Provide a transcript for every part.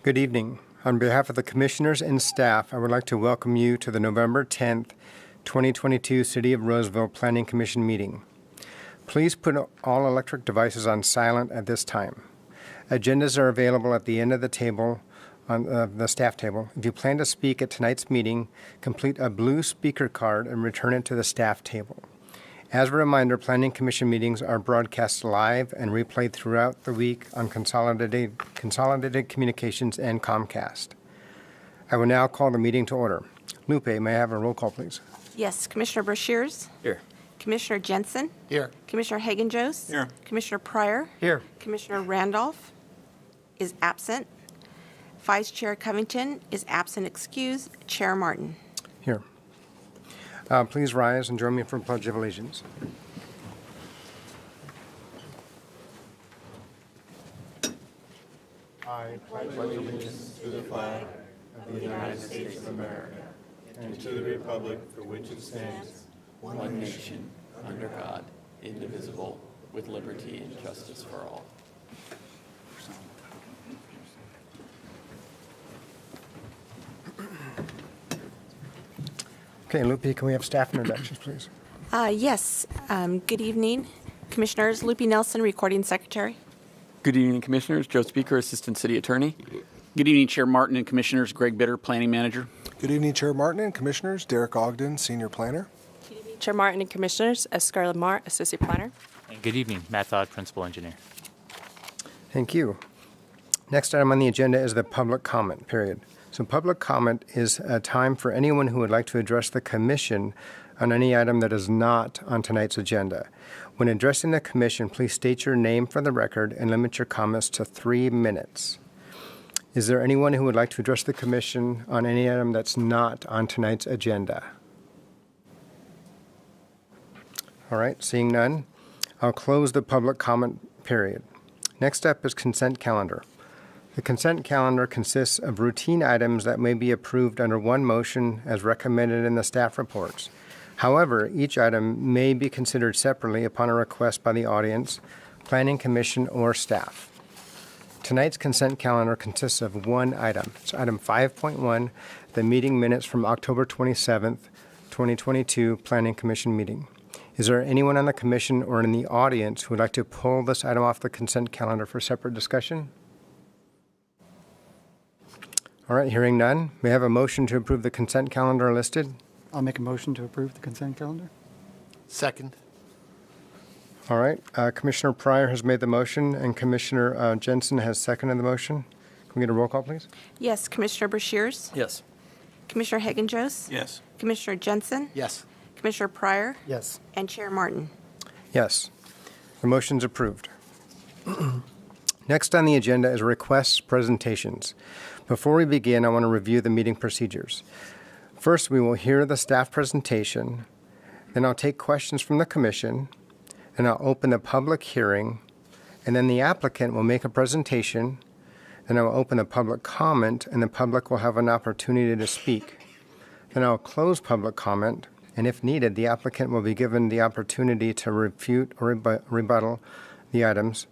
Good evening. On behalf of the commissioners and staff, I would like to welcome you to the November 10th, 2022 City of Roseville Planning Commission meeting. Please put all electric devices on silent at this time. Agendas are available at the end of the table, on the staff table. If you plan to speak at tonight's meeting, complete a blue speaker card and return it to the staff table. As a reminder, Planning Commission meetings are broadcast live and replayed throughout the week on Consolidated Communications and Comcast. I will now call the meeting to order. Lupe, may I have a roll call, please? Yes. Commissioner Brashears? Here. Commissioner Jensen? Here. Commissioner Hagen-Jost? Here. Commissioner Pryor? Here. Commissioner Randolph is absent. Vice Chair Covington is absent excused. Chair Martin. Here. Please rise and join me for the Pledge of Allegiance. I pledge allegiance to the flag of the United States of America and to the republic for which it stands, one nation, under God, indivisible, with liberty and justice for all. Okay, Lupe, can we have staff introductions, please? Yes. Good evening. Commissioners, Lupe Nelson, Recording Secretary. Good evening, Commissioners. Joe Speaker, Assistant City Attorney. Good evening, Chair Martin and Commissioners. Greg Bitter, Planning Manager. Good evening, Chair Martin and Commissioners. Derek Ogden, Senior Planner. Good evening, Chair Martin and Commissioners. S. Scarlett Marr, Associate Planner. And good evening, Matt Todd, Principal Engineer. Thank you. Next item on the agenda is the public comment period. So public comment is a time for anyone who would like to address the commission on any item that is not on tonight's agenda. When addressing the commission, please state your name for the record and limit your comments to 3 minutes. Is there anyone who would like to address the commission on any item that's not on tonight's agenda? All right, seeing none, I'll close the public comment period. Next up is consent calendar. The consent calendar consists of routine items that may be approved under one motion as recommended in the staff reports. However, each item may be considered separately upon a request by the audience, Planning Commission, or staff. Tonight's consent calendar consists of one item. It's item 5.1, the meeting minutes from October 27th, 2022 Planning Commission meeting. Is there anyone on the commission or in the audience who would like to pull this item off the consent calendar for separate discussion? All right, hearing none, may I have a motion to approve the consent calendar listed? I'll make a motion to approve the consent calendar. Second. All right, Commissioner Pryor has made the motion and Commissioner Jensen has seconded the motion. Can we get a roll call, please? Yes. Commissioner Brashears? Yes. Commissioner Hagen-Jost? Yes. Commissioner Jensen? Yes. Commissioner Pryor? Yes. And Chair Martin. Yes, the motion's approved. Next on the agenda is requests presentations. Before we begin, I want to review the meeting procedures. First, we will hear the staff presentation, then I'll take questions from the commission, and I'll open the public hearing, and then the applicant will make a presentation, then I will open a public comment, and the public will have an opportunity to speak. Then I'll close public comment, and if needed, the applicant will be given the opportunity to refute or rebuttal the items.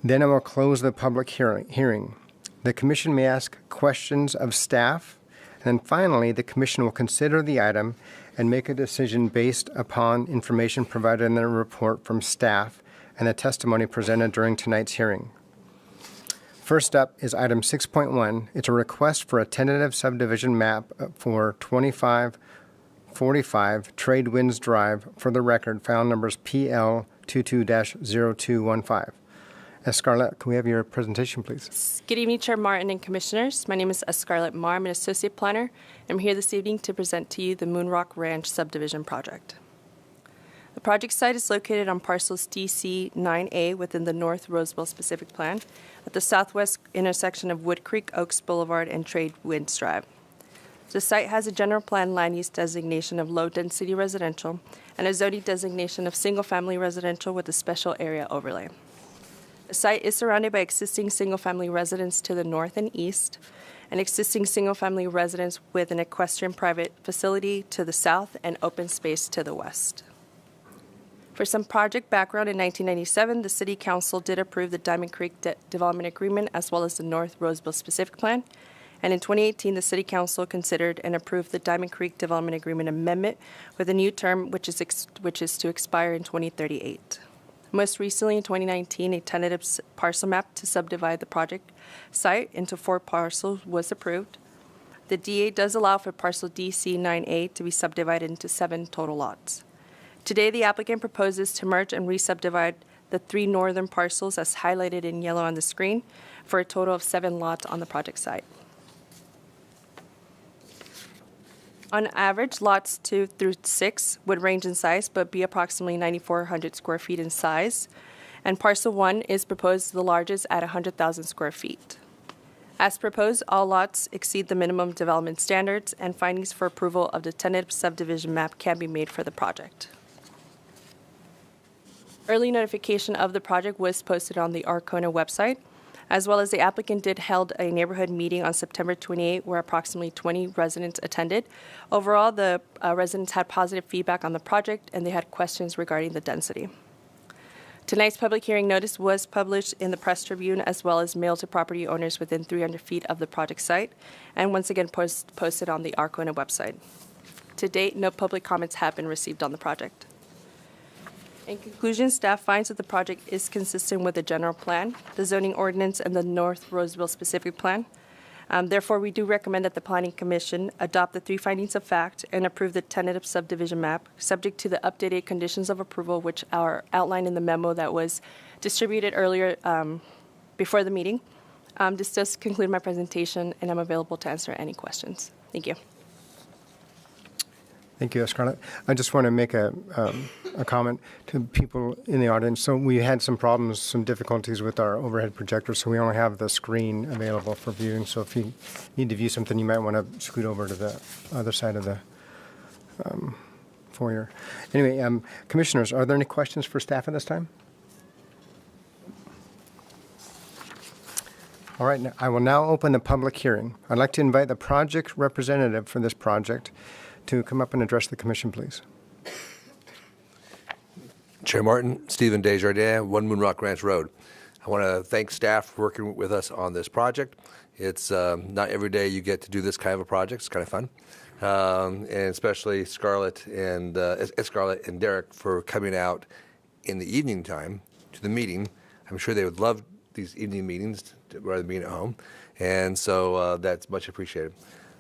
Then I will close the public hearing. The commission may ask questions of staff, and then finally, the commission will consider the item and make a decision based upon information provided in the report from staff and the testimony presented during tonight's hearing. First up is item 6.1. It's a request for a tentative subdivision map for 2545 Trade Winds Drive, for the record, file numbers PL 22-0215. Scarlett, can we have your presentation, please? Good evening, Chair Martin and Commissioners. My name is Scarlett Marr. I'm an Associate Planner. I'm here this evening to present to you the Moonrock Ranch subdivision project. The project site is located on parcels DC 9A within the North Roseville Specific Plan at the southwest intersection of Wood Creek, Oaks Boulevard, and Trade Winds Drive. The site has a general plan land use designation of low-density residential and a zoning designation of single-family residential with a special area overlay. The site is surrounded by existing single-family residence to the north and east, and existing single-family residence with an equestrian private facility to the south and open space to the west. For For some project background, in 1997, the City Council did approve the Diamond Creek Development Agreement as well as the North Roseville Specific Plan. And in 2018, the City Council considered and approved the Diamond Creek Development Agreement Amendment with a new term which is to expire in 2038. Most recently, in 2019, a tentative parcel map to subdivide the project site into 4 parcels was approved. The DA does allow for parcel DC9A to be subdivided into 7 total lots. Today, the applicant proposes to merge and re-subdivide the 3 northern parcels as highlighted in yellow on the screen for a total of 7 lots on the project site. On average, lots 2 through 6 would range in size but be approximately 9,400 square feet in size, and parcel 1 is proposed the largest at 100,000 square feet. As proposed, all lots exceed the minimum development standards, and findings for approval of the tentative subdivision map can be made for the project. Early notification of the project was posted on the Arcona website, as well as the applicant did held a neighborhood meeting on September 28, where approximately 20 residents attended. Overall, the residents had positive feedback on the project, and they had questions regarding the density. Tonight's public hearing notice was published in the Press Tribune as well as mailed to property owners within 300 feet of the project site, and once again posted on the Arcona website. To date, no public comments have been received on the project. In conclusion, staff finds that the project is consistent with the general plan, the zoning ordinance, and the North Roseville specific plan. Therefore, we do recommend that the Planning Commission adopt the 3 findings of fact and approve the tentative subdivision map, subject to the updated conditions of approval, which are outlined in the memo that was distributed earlier before the meeting. This does conclude my presentation, and I'm available to answer any questions. Thank you. Thank you, Scarlett. I just want to make a comment to people in the audience. So we had some problems, some difficulties with our overhead projector, so we only have the screen available for viewing. So if you need to view something, you might want to scoot over to the other side of the foyer. Anyway, commissioners, are there any questions for staff at this time? All right, I will now open the public hearing. I'd like to invite the project representative for this project to come up and address the commission, please. Chair Martin, Stephen Desjardins, 1 Moonrock Ranch Road. I want to thank staff for working with us on this project. It's not every day you get to do this kind of a project. It's kind of fun. And especially Scarlett and Derek for coming out in the evening time to the meeting. I'm sure they would love these evening meetings rather than being at home. And so that's much appreciated.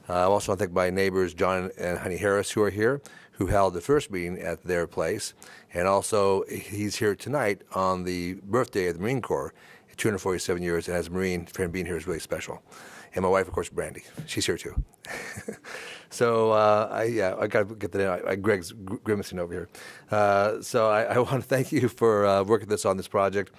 I also want to thank my neighbors, John and Honey Harris, who are here, who held the first meeting at their place. And also, he's here tonight on the birthday of the Marine Corps, 247 years, and as a Marine, for him being here is really special. And my wife, of course, Brandy. She's here, too. So, I got to get the name. Greg's grimacing over here. So I want to thank you for working with us on this project.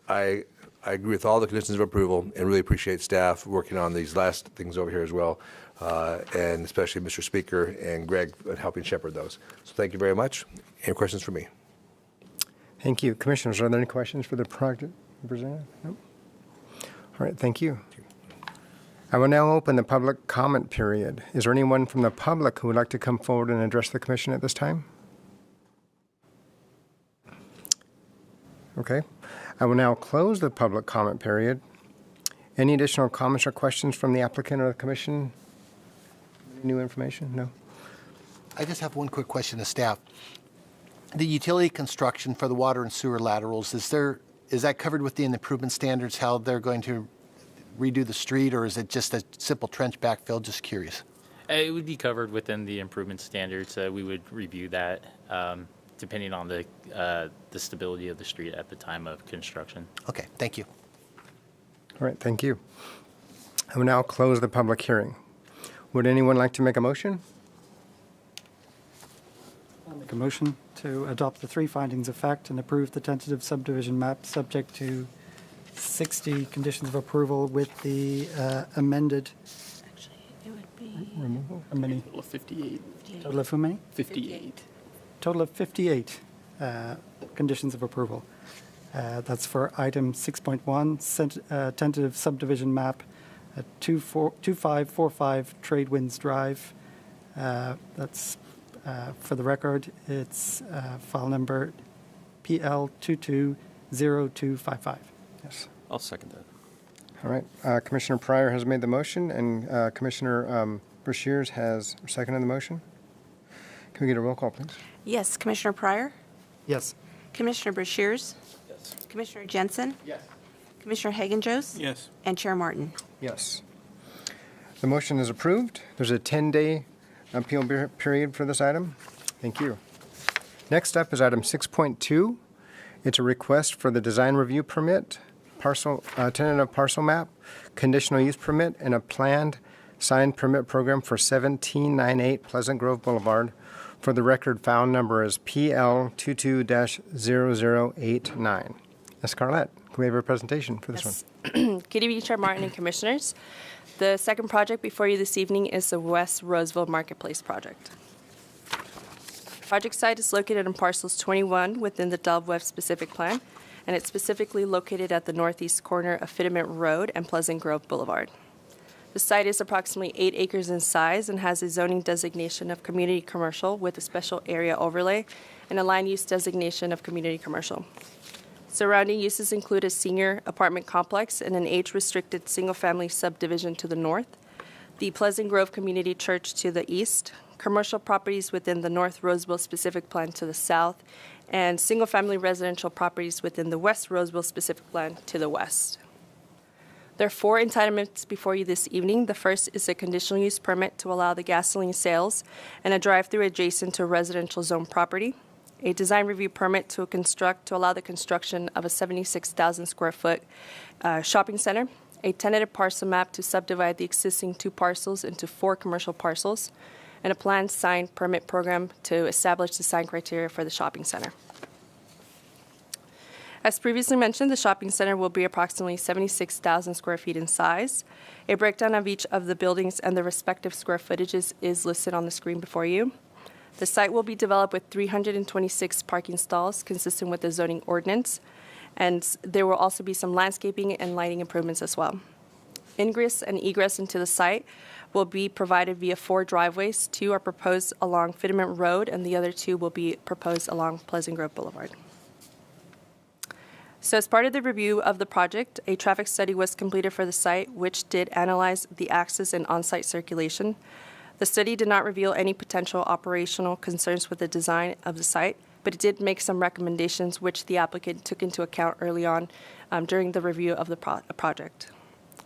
I agree with all the conditions of approval and really appreciate staff working on these last things over here as well, and especially Mr. Speaker and Greg helping shepherd those. So thank you very much. Any questions for me? Thank you. Commissioners, are there any questions for the project representative? No? All right, thank you. I will now open the public comment period. Is there anyone from the public who would like to come forward and address the commission at this time? Okay. I will now close the public comment period. Any additional comments or questions from the applicant or the commission? New information? No? I just have one quick question to staff. The utility construction for the water and sewer laterals, is that covered within the improvement standards, how they're going to redo the street, or is it just a simple trench backfill? Just curious. It would be covered within the improvement standards. We would review that depending on the stability of the street at the time of construction. Okay, thank you. All right, thank you. I will now close the public hearing. Would anyone like to make a motion? I'll make a motion to adopt the 3 findings of fact and approve the tentative subdivision map subject to 60 conditions of approval with the amended. Actually, it would be Removal? How many? Total of 58. Total of how many? 58. Total of 58 conditions of approval. That's for item 6.1, tentative subdivision map at 2545 Trade Winds Drive. That's For the record, it's file number PL220255. Yes. I'll second that. All right. Commissioner Pryor has made the motion, and Commissioner Brashears has seconded the motion. Can we get a roll call, please? Yes, Commissioner Pryor, Yes. Commissioner Brashears, Yes. Commissioner Jensen, Yes. Commissioner Hagen-Jost, Yes. and Chair Martin. Yes. The motion is approved. There's a 10-day appeal period for this item. Thank you. Next up is item 6.2. It's a request for the design review permit, tentative parcel map, conditional use permit, and a planned signed permit program for 1798 Pleasant Grove Boulevard. For the record, file number is PL22-0089. Scarlett, can we have a presentation for this one? Good evening, Chair Martin and Commissioners. The second project before you this evening is the West Roseville Marketplace project. Project site is located on parcels 21 within the Delve Web specific plan, and it's specifically located at the northeast corner of Fittement Road and Pleasant Grove Boulevard. The site is approximately 8 acres in size and has a zoning designation of community commercial with a special area overlay and a land use designation of community commercial. Surrounding uses include a senior apartment complex and an age-restricted single-family subdivision to the north, the Pleasant Grove Community Church to the east, commercial properties within the North Roseville specific plan to the south, and single-family residential properties within the West Roseville specific plan to the west. There are 4 entitlements before you this evening. The first is a conditional use permit to allow the gasoline sales and a drive-through adjacent to a residential zone property, a design review permit to allow the construction of a 76,000 square foot shopping center, a tentative parcel map to subdivide the existing 2 parcels into 4 commercial parcels, and a planned signed permit program to establish the sign criteria for the shopping center. As previously mentioned, the shopping center will be approximately 76,000 square feet in size. A breakdown of each of the buildings and the respective square footages is listed on the screen before you. The site will be developed with 326 parking stalls consistent with the zoning ordinance, and there will also be some landscaping and lighting improvements as well. Ingress and egress into the site will be provided via 4 driveways. 2 are proposed along Fittement Road, and the other 2 will be proposed along Pleasant Grove Boulevard. So as part of the review of the project, a traffic study was completed for the site, which did analyze the access and on-site circulation. The study did not reveal any potential operational concerns with the design of the site, but it did make some recommendations which the applicant took into account early on during the review of the project.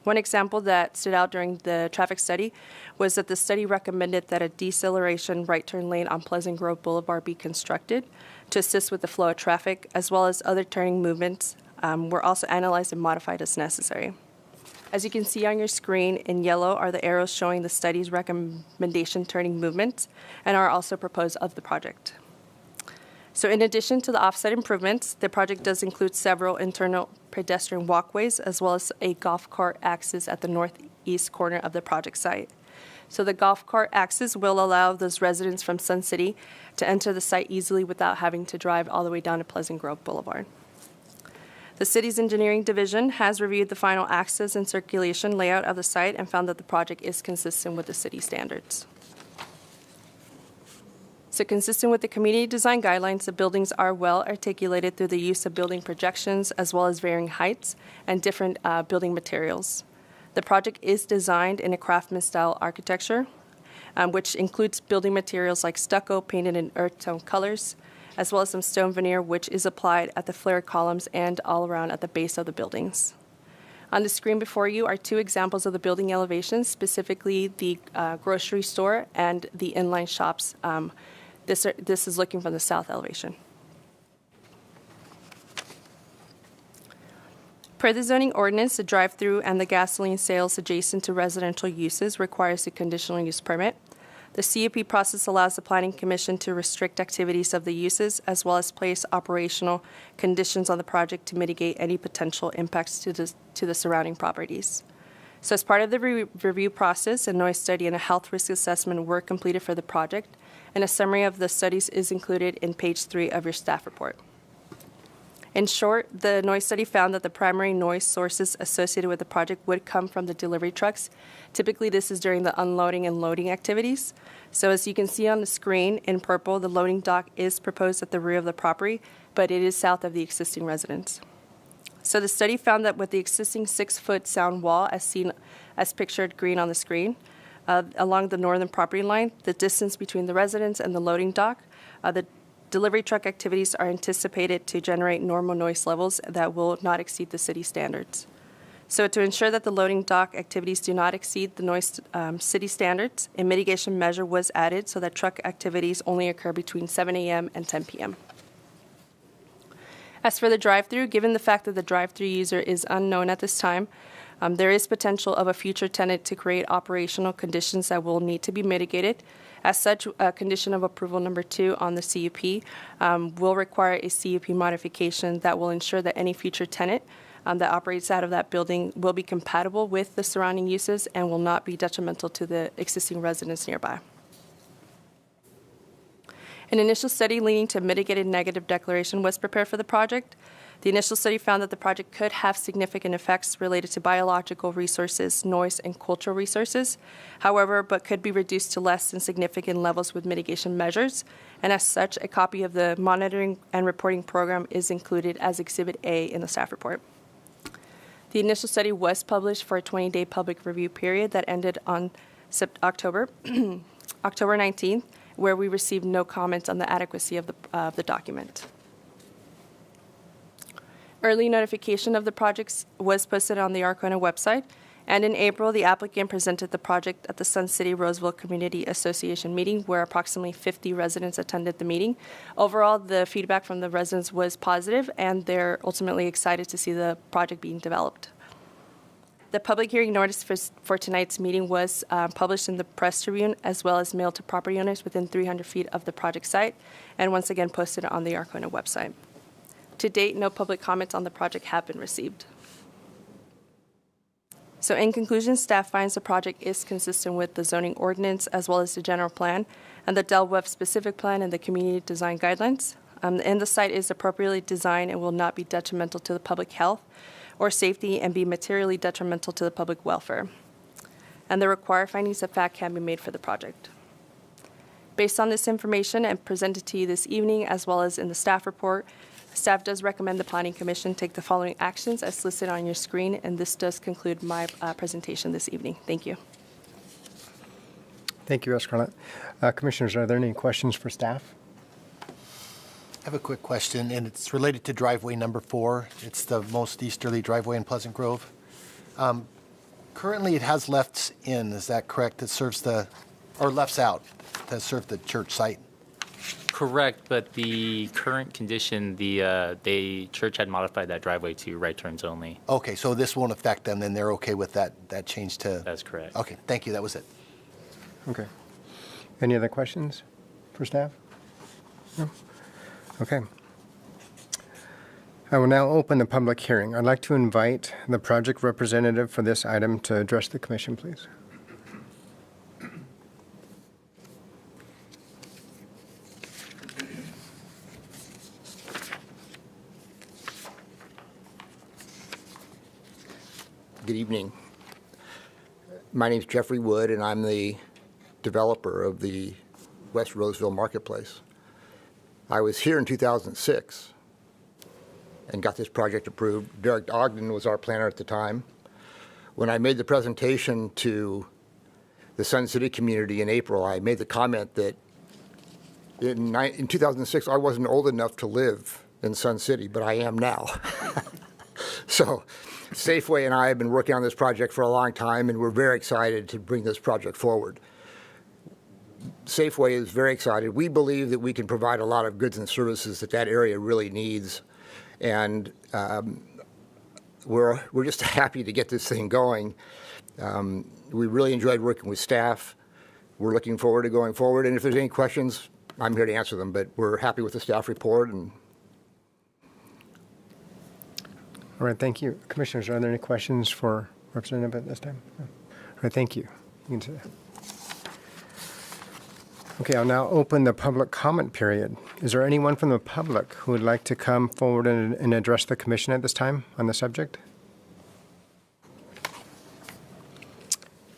One example that stood out during the traffic study was that the study recommended that a deceleration right turn lane on Pleasant Grove Boulevard be constructed to assist with the flow of traffic, as well as other turning movements were also analyzed and modified as necessary. As you can see on your screen, in yellow are the arrows showing the study's recommendation turning movements and are also proposed of the project. So in addition to the offsite improvements, the project does include several internal pedestrian walkways as well as a golf cart access at the northeast corner of the project site. So the golf cart access will allow those residents from Sun City to enter the site easily without having to drive all the way down to Pleasant Grove Boulevard. The city's engineering division has reviewed the final access and circulation layout of the site and found that the project is consistent with the city standards. So consistent with the community design guidelines, the buildings are well articulated through the use of building projections as well as varying heights and different building materials. The project is designed in a craftsman-style architecture, which includes building materials like stucco painted in earth tone colors, as well as some stone veneer, which is applied at the flare columns and all around at the base of the buildings. On the screen before you are 2 examples of the building elevations, specifically the grocery store and the inline shops. This is looking from the south elevation. Per the zoning ordinance, the drive-through and the gasoline sales adjacent to residential uses requires a conditional use permit. The CUP process allows the Planning Commission to restrict activities of the uses as well as place operational conditions on the project to mitigate any potential impacts to the surrounding properties. So as part of the review process, a noise study and a health risk assessment were completed for the project, and a summary of the studies is included in page 3 of your staff report. In short, the noise study found that the primary noise sources associated with the project would come from the delivery trucks. Typically, this is during the unloading and loading activities. So as you can see on the screen in purple, the loading dock is proposed at the rear of the property, but it is south of the existing residence. So the study found that with the existing 6-foot sound wall, as pictured green on the screen, along the northern property line, the distance between the residence and the loading dock, the delivery truck activities are anticipated to generate normal noise levels that will not exceed the city standards. So to ensure that the loading dock activities do not exceed the noise city standards, a mitigation measure was added so that truck activities only occur between 7 a.m. and 10 p.m. As for the drive-through, given the fact that the drive-through user is unknown at this time, there is potential of a future tenant to create operational conditions that will need to be mitigated. As such, condition of approval number 2 on the CUP will require a CUP modification that will ensure that any future tenant that operates out of that building will be compatible with the surrounding uses and will not be detrimental to the existing residents nearby. An initial study leading to mitigated negative declaration was prepared for the project. The initial study found that the project could have significant effects related to biological resources, noise, and cultural resources, however, but could be reduced to less than significant levels with mitigation measures, and as such, a copy of the monitoring and reporting program is included as Exhibit A in the staff report. The initial study was published for a 20-day public review period that ended on October 19th, where we received no comments on the adequacy of the document. Early notification of the projects was posted on the Arcona website, and in April, the applicant presented the project at the Sun City Roseville Community Association meeting, where approximately 50 residents attended the meeting. Overall, the feedback from the residents was positive, and they're ultimately excited to see the project being developed. The public hearing notice for tonight's meeting was published in the Press Tribune, as well as mailed to property owners within 300 feet of the project site, and once again posted on the Arcona website. To date, no public comments on the project have been received. So in conclusion, staff finds the project is consistent with the zoning ordinance as well as the general plan and the Del Webb specific plan and the community design guidelines. And the site is appropriately designed and will not be detrimental to the public health or safety and be materially detrimental to the public welfare. And the required findings of fact can be made for the project. Based on this information and presented to you this evening, as well as in the staff report, staff does recommend the Planning Commission take the following actions as listed on your screen, and this does conclude my presentation this evening. Thank you. Thank you, Scarlett. Commissioners, are there any questions for staff? I have a quick question, and it's related to driveway number 4. It's the most easterly driveway in Pleasant Grove. Currently, it has lefts in, is that correct? That serves or lefts out to serve the church site? Correct, but the current condition, the church had modified that driveway to right turns only. Okay, so this won't affect them, then they're okay with that change to? That's correct. Okay, thank you, that was it. Okay. Any other questions for staff? No? Okay. I will now open the public hearing. I'd like to invite the project representative for this item to address the commission, please. Good evening. My name is Jeffrey Wood, and I'm the developer of the West Roseville Marketplace. I was here in 2006 and got this project approved. Derek Ogden was our planner at the time. When I made the presentation to the Sun City community in April, I made the comment that in 2006, I wasn't old enough to live in Sun City, but I am now. So Safeway and I have been working on this project for a long time, and we're very excited to bring this project forward. Safeway is very excited. We believe that we can provide a lot of goods and services that area really needs, and we're just happy to get this thing going. We really enjoyed working with staff. We're looking forward to going forward, and if there's any questions, I'm here to answer them, but we're happy with the staff report. And all right, thank you. Commissioners, are there any questions for Representative at this time? No. All right, thank you. You can sit down. Okay, I'll now open the public comment period. Is there anyone from the public who would like to come forward and address the commission at this time on the subject?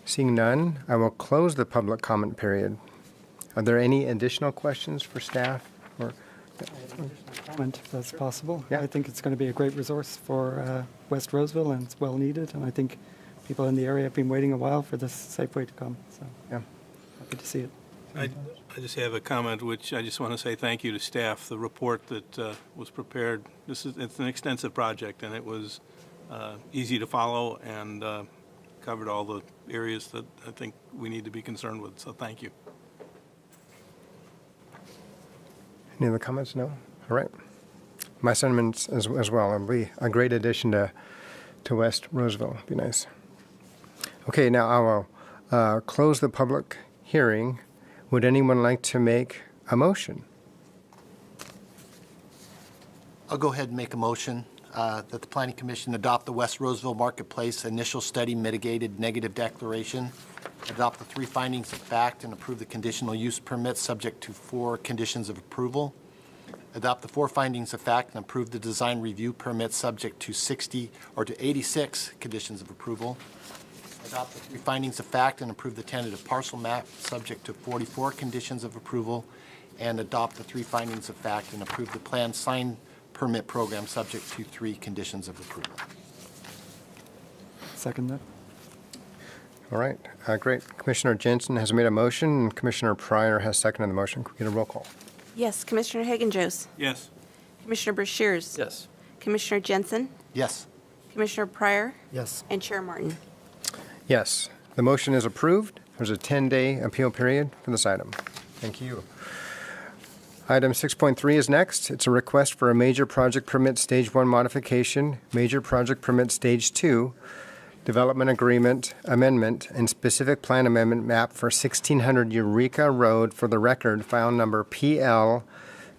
Seeing none, I will close the public comment period. Are there any additional questions for staff? Or Comment, if that's possible. Yeah. I think it's going to be a great resource for West Roseville, and it's well needed. And I think people in the area have been waiting a while for this safe way to come. So yeah. happy to see it. I just have a comment, which I just want to say thank you to staff. The report that was prepared, it's an extensive project, and it was easy to follow and covered all the areas that I think we need to be concerned with. So thank you. Any other comments? No? All right. My sentiments as well. It'll be a great addition to West Roseville. Be nice. Okay, now I will close the public hearing. Would anyone like to make a motion? I'll go ahead and make a motion that the Planning Commission adopt the West Roseville Marketplace Initial Study Mitigated Negative Declaration, adopt the 3 findings of fact, and approve the conditional use permit subject to 4 conditions of approval, adopt the 4 findings of fact and approve the design review permit subject to 60 or to 86 conditions of approval, adopt the 3 findings of fact and approve the tentative parcel map subject to 44 conditions of approval, and adopt the 3 findings of fact and approve the planned sign permit program subject to 3 conditions of approval. Second that. All right. Great. Commissioner Jensen has made a motion, and Commissioner Pryor has seconded the motion. Can we get a roll call? Yes. Commissioner Hagen-Joes. Yes. Commissioner Brashears. Yes. Commissioner Jensen. Yes. Commissioner Pryor. Yes. And Chair Martin. Yes. The motion is approved. There's a 10-day appeal period for this item. Thank you. Item 6.3 is next. It's a request for a major project permit stage 1 modification, major project permit stage 2, development agreement amendment, and specific plan amendment map for 1600 Eureka Road, for the record, file number PL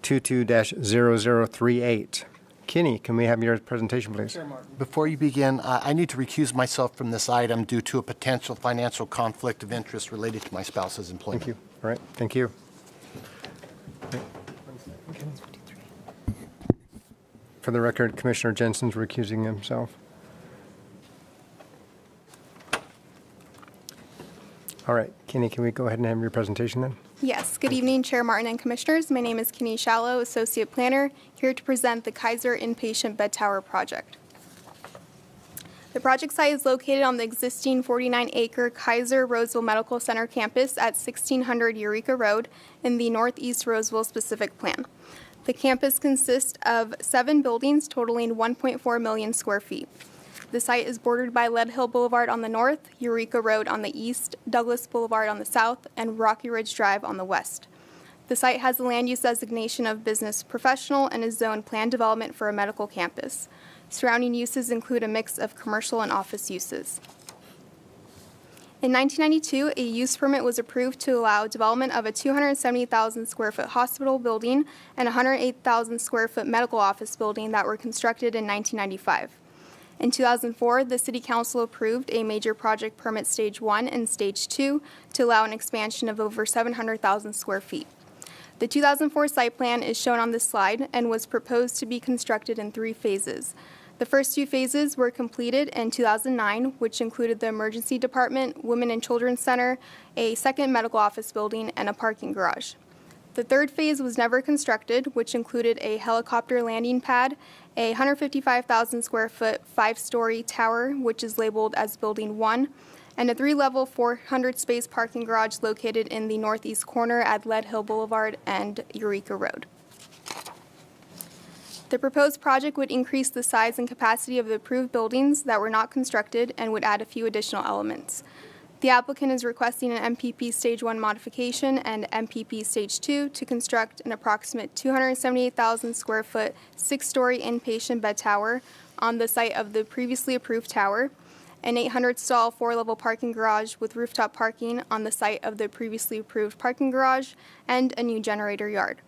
22-0038. Kenny, can we have your presentation, please? Before you begin, I need to recuse myself from this item due to a potential financial conflict of interest related to my spouse's employment. Thank you. All right. Thank you. For the record, Commissioner Jensen's recusing himself. All right, Kenny, can we go ahead and have your presentation then? Yes. Good evening, Chair Martin and Commissioners. My name is Kenny Shallow, Associate Planner, here to present the Kaiser Inpatient Bed Tower Project. The project site is located on the existing 49-acre Kaiser Roseville Medical Center campus at 1600 Eureka Road in the Northeast Roseville specific plan. The campus consists of 7 buildings totaling 1.4 million square feet. The site is bordered by Lead Hill Boulevard on the north, Eureka Road on the east, Douglas Boulevard on the south, and Rocky Ridge Drive on the west. The site has the land use designation of business professional and is zoned planned development for a medical campus. Surrounding uses include a mix of commercial and office uses. In 1992, a use permit was approved to allow development of a 270,000 square foot hospital building and 108,000 square foot medical office building that were constructed in 1995. In 2004, the City Council approved a major project permit Stage 1 and Stage 2 to allow an expansion of over 700,000 square feet. The 2004 site plan is shown on this slide and was proposed to be constructed in 3 phases. The first 2 phases were completed in 2009, which included the Emergency Department, Women and Children's Center, a second medical office building, and a parking garage. The third phase was never constructed, which included a helicopter landing pad, a 155,000 square foot 5-story tower, which is labeled as Building 1, and a 3-level 400-space parking garage located in the northeast corner at Lead Hill Boulevard and Eureka Road. The proposed project would increase the size and capacity of the approved buildings that were not constructed and would add a few additional elements. The applicant is requesting an MPP Stage 1 modification and MPP Stage 2 to construct an approximate 278,000 square foot 6-story inpatient bed tower on the site of the previously approved tower, an 800-stall 4-level parking garage with rooftop parking on the site of the previously approved parking garage, and a new generator yard.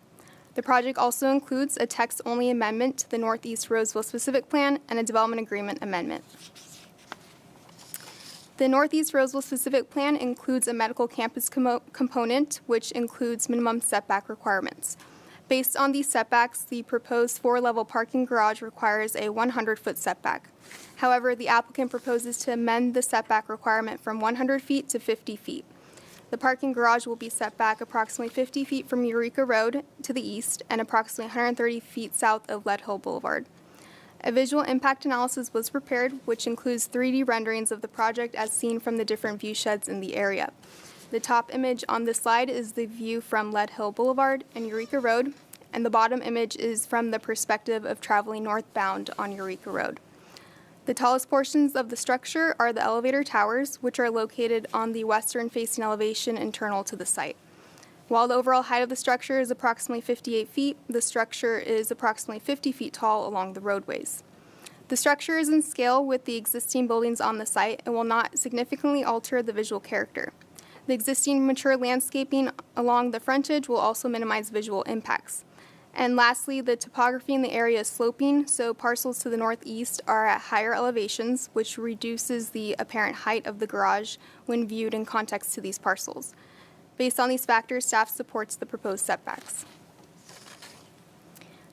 The project also includes a text-only amendment to the Northeast Roseville specific plan and a development agreement amendment. The Northeast Roseville specific plan includes a medical campus component, which includes minimum setback requirements. Based on these setbacks, the proposed 4-level parking garage requires a 100-foot setback. However, the applicant proposes to amend the setback requirement from 100 feet to 50 feet. The parking garage will be set back approximately 50 feet from Eureka Road to the east and approximately 130 feet south of Lead Hill Boulevard. A visual impact analysis was prepared, which includes 3D renderings of the project as seen from the different view sheds in the area. The top image on this slide is the view from Lead Hill Boulevard and Eureka Road, and the bottom image is from the perspective of traveling northbound on Eureka Road. The tallest portions of the structure are the elevator towers, which are located on the western-facing elevation internal to the site. While the overall height of the structure is approximately 58 feet, the structure is approximately 50 feet tall along the roadways. The structure is in scale with the existing buildings on the site and will not significantly alter the visual character. The existing mature landscaping along the frontage will also minimize visual impacts. And lastly, the topography in the area is sloping, so parcels to the northeast are at higher elevations, which reduces the apparent height of the garage when viewed in context to these parcels. Based on these factors, staff supports the proposed setbacks.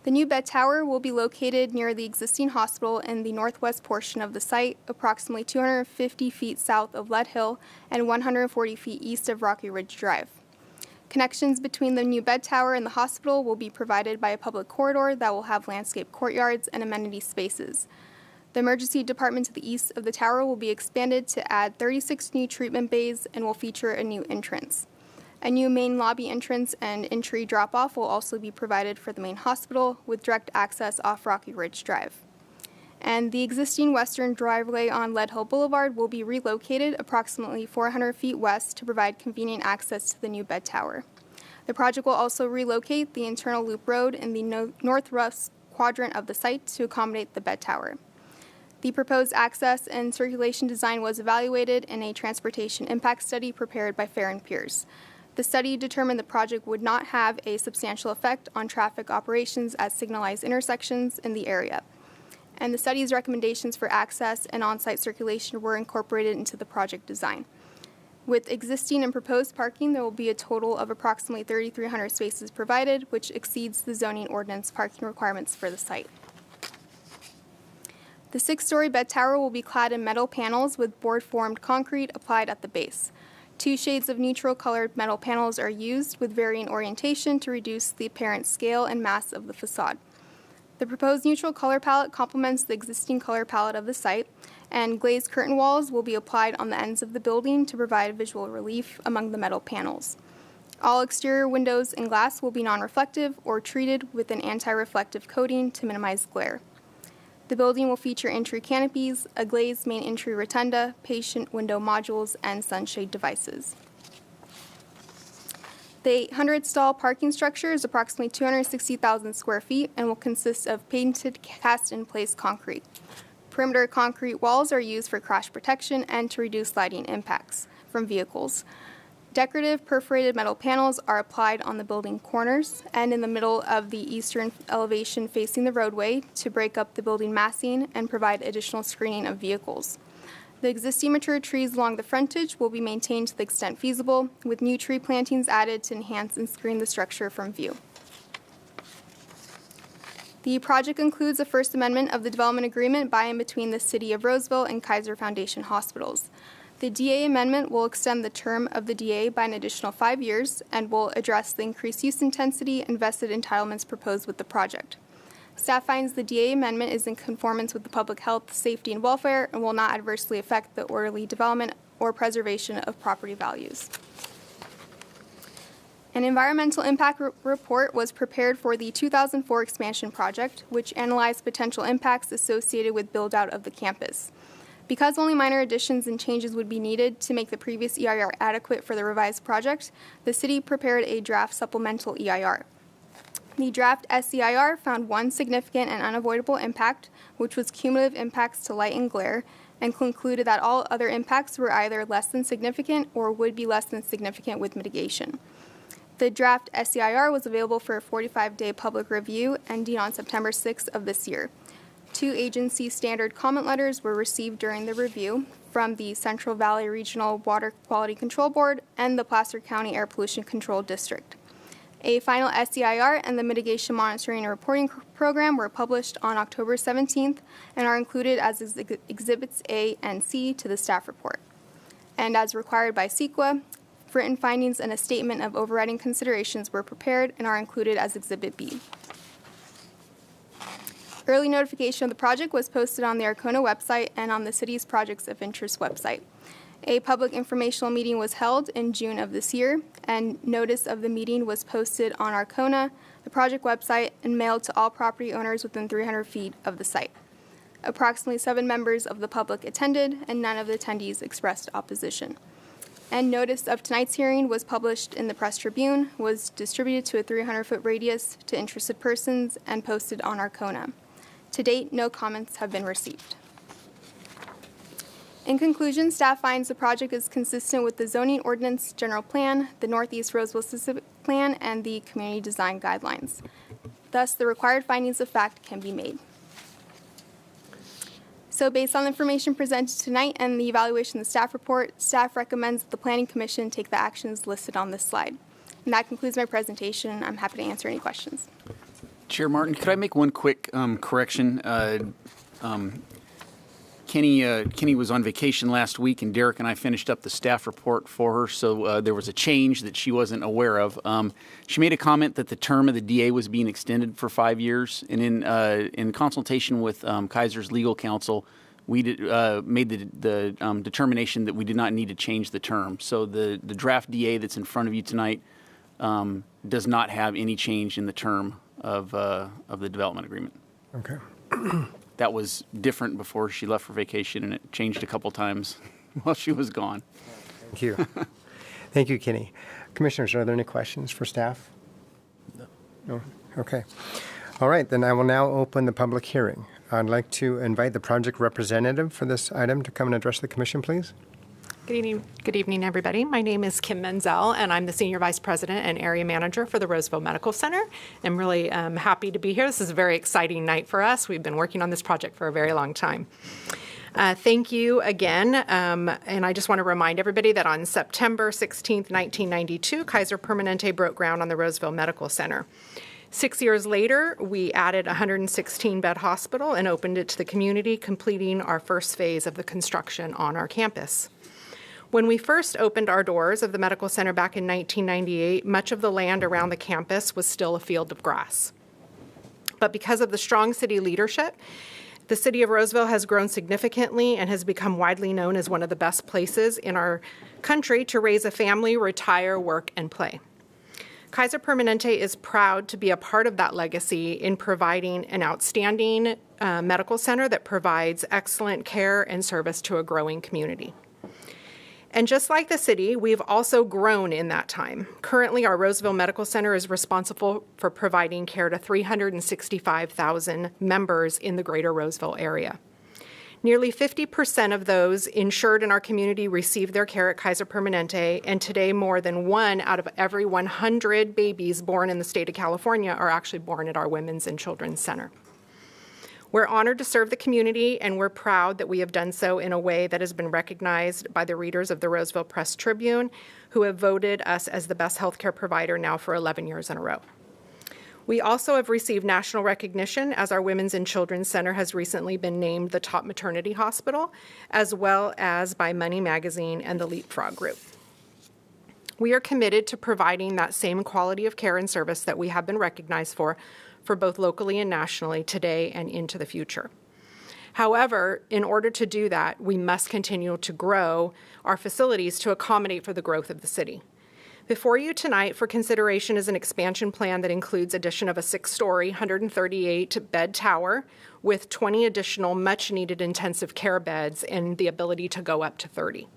The new bed tower will be located near the existing hospital in the northwest portion of the site, approximately 250 feet south of Lead Hill and 140 feet east of Rocky Ridge Drive. Connections between the new bed tower and the hospital will be provided by a public corridor that will have landscape courtyards and amenity spaces. The emergency department to the east of the tower will be expanded to add 36 new treatment bays and will feature a new entrance. A new main lobby entrance and entry drop-off will also be provided for the main hospital with direct access off Rocky Ridge Drive. And the existing western driveway on Lead Hill Boulevard will be relocated approximately 400 feet west to provide convenient access to the new bed tower. The project will also relocate the internal loop road in the northwest quadrant of the site to accommodate the bed tower. The proposed access and circulation design was evaluated in a transportation impact study prepared by Fair and Pierce. The study determined the project would not have a substantial effect on traffic operations at signalized intersections in the area. And the study's recommendations for access and on-site circulation were incorporated into the project design. With existing and proposed parking, there will be a total of approximately 3,300 spaces provided, which exceeds the zoning ordinance parking requirements for the site. The 6-story bed tower will be clad in metal panels with board-formed concrete applied at the base. 2 shades of neutral-colored metal panels are used with varying orientation to reduce the apparent scale and mass of the facade. The proposed neutral color palette complements the existing color palette of the site, and glazed curtain walls will be applied on the ends of the building to provide visual relief among the metal panels. All exterior windows and glass will be non-reflective or treated with an anti-reflective coating to minimize glare. The building will feature entry canopies, a glazed main entry rotunda, patient window modules, and sunshade devices. The 800-stall parking structure is approximately 260,000 square feet and will consist of painted cast-in-place concrete. Perimeter concrete walls are used for crash protection and to reduce sliding impacts from vehicles. Decorative perforated metal panels are applied on the building corners and in the middle of the eastern elevation facing the roadway to break up the building massing and provide additional screening of vehicles. The existing mature trees along the frontage will be maintained to the extent feasible, with new tree plantings added to enhance and screen the structure from view. The project includes a First Amendment of the Development Agreement by and between the City of Roseville and Kaiser Foundation Hospitals. The DA amendment will extend the term of the DA by an additional 5 years and will address the increased use intensity and vested entitlements proposed with the project. Staff finds the DA amendment is in conformance with the public health, safety, and welfare and will not adversely affect the orderly development or preservation of property values. An environmental impact report was prepared for the 2004 expansion project, which analyzed potential impacts associated with build-out of the campus. Because only minor additions and changes would be needed to make the previous EIR adequate for the revised project, the city prepared a draft supplemental EIR. The draft SEIR found one significant and unavoidable impact, which was cumulative impacts to light and glare, and concluded that all other impacts were either less than significant or would be less than significant with mitigation. The draft SEIR was available for a 45-day public review ending on September 6th of this year. 2 agency standard comment letters were received during the review. from the Central Valley Regional Water Quality Control Board and the Placer County Air Pollution Control District. A final SEIR and the Mitigation Monitoring and Reporting Program were published on October 17th and are included as Exhibits A and C to the staff report. And as required by CEQA, written findings and a statement of overriding considerations were prepared and are included as Exhibit B. Early notification of the project was posted on the Arcona website and on the city's Projects of Interest website. A public informational meeting was held in June of this year, and notice of the meeting was posted on Arcona, the project website, and mailed to all property owners within 300 feet of the site. Approximately 7 members of the public attended, and none of the attendees expressed opposition. And notice of tonight's hearing was published in the Press Tribune, was distributed to a 300-foot radius to interested persons, and posted on Arcona. To date, no comments have been received. In conclusion, staff finds the project is consistent with the zoning ordinance general plan, the Northeast Roseville specific plan, and the community design guidelines. Thus, the required findings of fact can be made. So based on the information presented tonight and the evaluation of the staff report, staff recommends that the Planning Commission take the actions listed on this slide. And that concludes my presentation. I'm happy to answer any questions. Chair Martin, could I make one quick correction? Kenny was on vacation last week, and Derek and I finished up the staff report for her, so there was a change that she wasn't aware of. She made a comment that the term of the DA was being extended for 5 years, and in consultation with Kaiser's legal counsel, we made the determination that we did not need to change the term. So the draft DA that's in front of you tonight does not have any change in the term of the development agreement. Okay. That was different before she left for vacation, and it changed a couple times while she was gone. Thank you. Thank you, Kenny. Commissioners, are there any questions for staff? No? Okay. All right, then I will now open the public hearing. I'd like to invite the project representative for this item to come and address the commission, please. Good evening, everybody. My name is Kim Menzel, and I'm the Senior Vice President and Area Manager for the Roseville Medical Center. I'm really happy to be here. This is a very exciting night for us. We've been working on this project for a very long time. Thank you again, and I just want to remind everybody that on September 16th, 1992, Kaiser Permanente broke ground on the Roseville Medical Center. 6 years later, we added a 116-bed hospital and opened it to the community, completing our first phase of the construction on our campus. When we first opened our doors of the medical center back in 1998, much of the land around the campus was still a field of grass. But because of the strong city leadership, the city of Roseville has grown significantly and has become widely known as one of the best places in our country to raise a family, retire, work, and play. Kaiser Permanente is proud to be a part of that legacy in providing an outstanding medical center that provides excellent care and service to a growing community. And just like the city, we've also grown in that time. Currently, our Roseville Medical Center is responsible for providing care to 365,000 members in the greater Roseville area. Nearly 50% of those insured in our community receive their care at Kaiser Permanente, and today more than 1 out of every 100 babies born in the state of California are actually born at our Women's and Children's Center. We're honored to serve the community, and we're proud that we have done so in a way that has been recognized by the readers of the Roseville Press Tribune, who have voted us as the best healthcare provider now for 11 years in a row. We also have received national recognition, as our Women's and Children's Center has recently been named the top maternity hospital, as well as by Money Magazine and the Leapfrog Group. We are committed to providing that same quality of care and service that we have been recognized for both locally and nationally today and into the future. However, in order to do that, we must continue to grow our facilities to accommodate for the growth of the city. Before you tonight for consideration is an expansion plan that includes addition of a 6-story, 138-bed tower with 20 additional much-needed intensive care beds and the ability to go up to 30.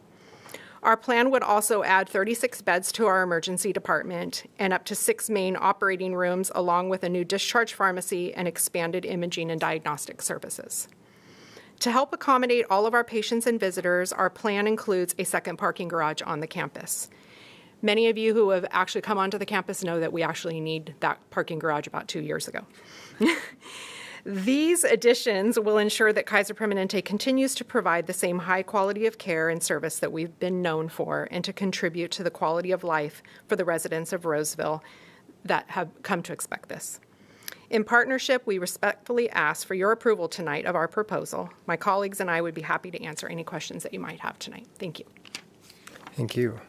Our plan would also add 36 beds to our emergency department and up to 6 main operating rooms, along with a new discharge pharmacy and expanded imaging and diagnostic services. To help accommodate all of our patients and visitors, our plan includes a second parking garage on the campus. Many of you who have actually come onto the campus know that we actually need that parking garage about 2 years ago. These additions will ensure that Kaiser Permanente continues to provide the same high quality of care and service that we've been known for, and to contribute to the quality of life for the residents of Roseville that have come to expect this. In partnership, we respectfully ask for your approval tonight of our proposal. My colleagues and I would be happy to answer any questions that you might have tonight. Thank you. Thank you.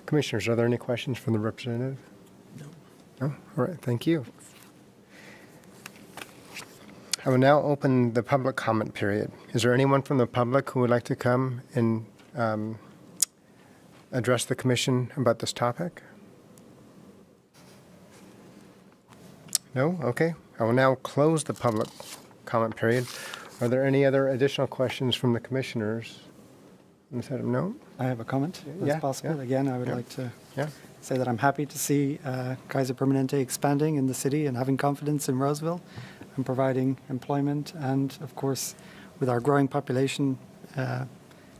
Commissioners, are there any questions from the representative? No. No? All right, thank you. I will now open the public comment period. Is there anyone from the public who would like to come and address the commission about this topic? No? Okay. I will now close the public comment period. Are there any other additional questions from the commissioners? No? I have a comment, if Yeah, possible. yeah. Again, I would Yeah. like to Yeah. say that I'm happy to see Kaiser Permanente expanding in the city and having confidence in Roseville and providing employment, and of course, with our growing population,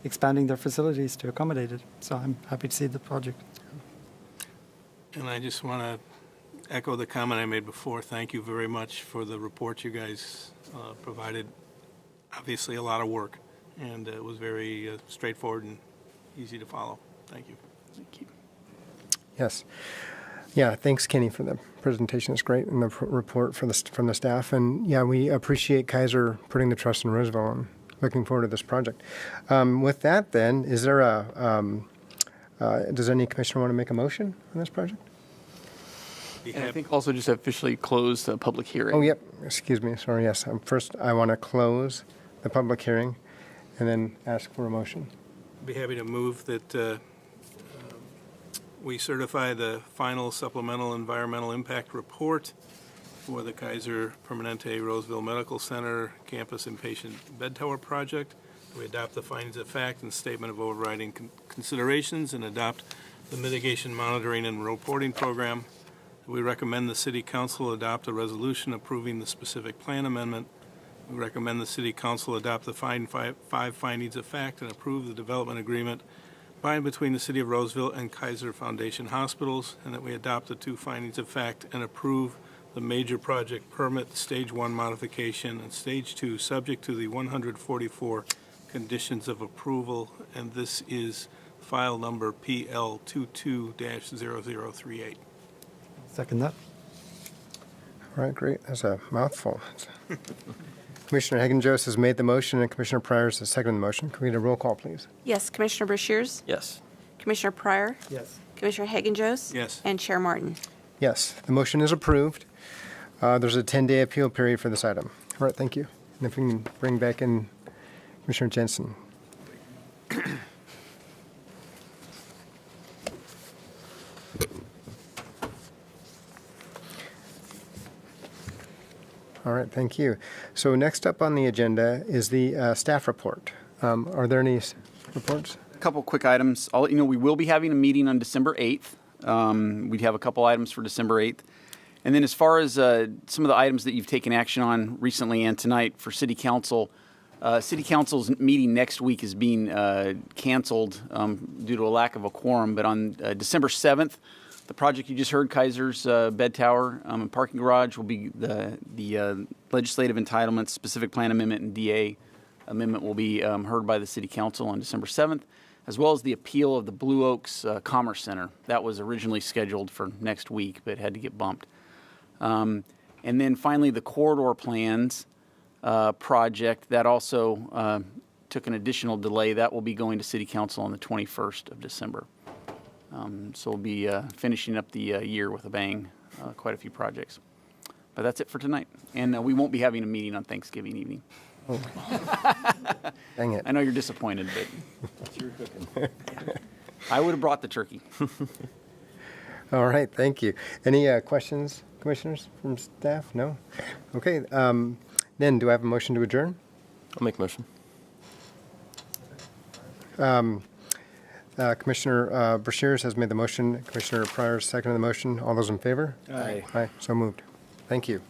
expanding their facilities to accommodate it. So I'm happy to see the project. And I just want to echo the comment I made before. Thank you very much for the report you guys provided. Obviously, a lot of work, and it was very straightforward and easy to follow. Thank you. Thank you. Yes. Yeah, thanks, Kenny, for the presentation. It's great, and the report from the staff. And yeah, we appreciate Kaiser putting the trust in Roseville, and looking forward to this project. With that, then, is there does any commissioner want to make a motion on this project? And I think also just officially close the public hearing. Oh, yep. Excuse me. Sorry. Yes. First, I want to close the public hearing, and then ask for a motion. I'd be happy to move that we certify the final supplemental environmental impact report for the Kaiser Permanente Roseville Medical Center Campus Inpatient Bed Tower Project. We adopt the findings of fact and statement of overriding considerations, and adopt the mitigation monitoring and reporting program. We recommend the City Council adopt a resolution approving the specific plan amendment. We recommend the City Council adopt the five findings of fact and approve the development agreement by and between the City of Roseville and Kaiser Foundation Hospitals, and that we adopt the 2 findings of fact and approve the major project permit, Stage 1 modification, and Stage 2, subject to the 144 conditions of approval, and this is file number PL22-0038. Second that. All right, great. That's a mouthful. Commissioner Hagen-Jost has made the motion, and Commissioner Pryor has seconded the motion. Can we get a roll call, please? Yes, Commissioner Brashears? Yes. Commissioner Pryor? Yes. Commissioner Hagen-Jost? Yes. And Chair Martin. Yes, the motion is approved. There's a 10-day appeal period for this item. All right, thank you. And if we can bring back in Commissioner Jensen. All right, thank you. So next up on the agenda is the staff report. Are there any reports? A couple quick items. I'll let you know we will be having a meeting on December 8th. We have a couple items for December 8th. And then as far as some of the items that you've taken action on recently and tonight for City Council's meeting next week is being canceled due to a lack of a quorum. But on December 7th, the project you just heard, Kaiser's bed tower and parking garage, will be the legislative entitlements, specific plan amendment, and DA amendment will be heard by the City Council on December 7th, as well as the appeal of the Blue Oaks Commerce Center. That was originally scheduled for next week, but had to get bumped. And then finally, the corridor plans project, that also took an additional delay. That will be going to City Council on the 21st of December. So we'll be finishing up the year with a bang, quite a few projects. But that's it for tonight. And we won't be having a meeting on Thanksgiving evening. Oh. Dang it. I know you're disappointed, but I would have brought the turkey. All right, thank you. Any questions, commissioners, from staff? No? Okay, then do I have a motion to adjourn? I'll make a motion. Commissioner Brashears has made the motion. Commissioner Pryor seconded the motion. All those in favor? Aye. Aye, so moved. Thank you.